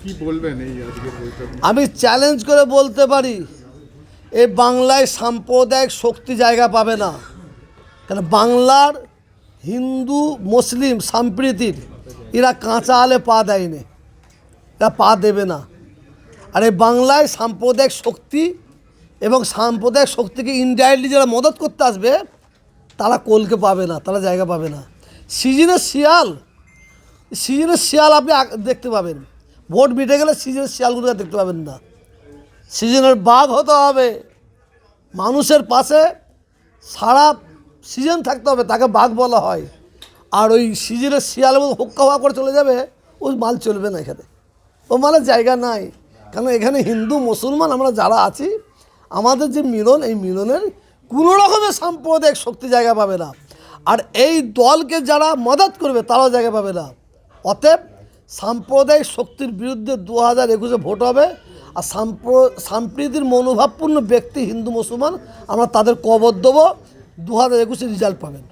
কি বলবেন এই আজকের বৈঠক? আমি চ্যালেঞ্জ করে বলতে পারি, এই বাংলায় সাম্প্রদায়িক শক্তি জায়গা পাবে না। কেন বাংলার হিন্দু মুসলিম সম্প্রীতির এরা কাঁচা আলে পা দেয়নি, এরা পা দেবে না। আর এই বাংলায় সাম্প্রদায়িক শক্তি এবং সাম্প্রদায়িক শক্তিকে ইনডাইরেক্টলি যারা মদত করতে আসবে তারা কোলকে পাবে না, তারা জায়গা পাবে না। সিজনের শিয়াল আপনি দেখতে পাবেন, ভোট মিটে গেলে সিজনের শিয়ালগুলোকে দেখতে পাবেন না। সিজনের বাঘ হতে হবে, মানুষের পাশে সারা সিজন থাকতে হবে, তাকে বাঘ বলা হয়। আর ওই সিজনের শিয়াল এবং হুক্কা হওয়া করে চলে যাবে, ওই মাল চলবে না এখানে, ও মালের জায়গা নাই। কারণ এখানে হিন্দু মুসলমান আমরা যারা আছি, আমাদের যে মিলন, এই মিলনের কোনো রকমের সাম্প্রদায়িক শক্তি জায়গা পাবে না। আর এই দলকে যারা মদত করবে তারাও জায়গা পাবে না। অতএব সাম্প্রদায়িক শক্তির বিরুদ্ধে 2021-এ ভোট হবে। আর সম্প্রীতির মনোভাবপূর্ণ ব্যক্তি হিন্দু মুসলমান, আমরা তাদের কবর দেবো, 2021-এ রেজাল্ট পাবেন।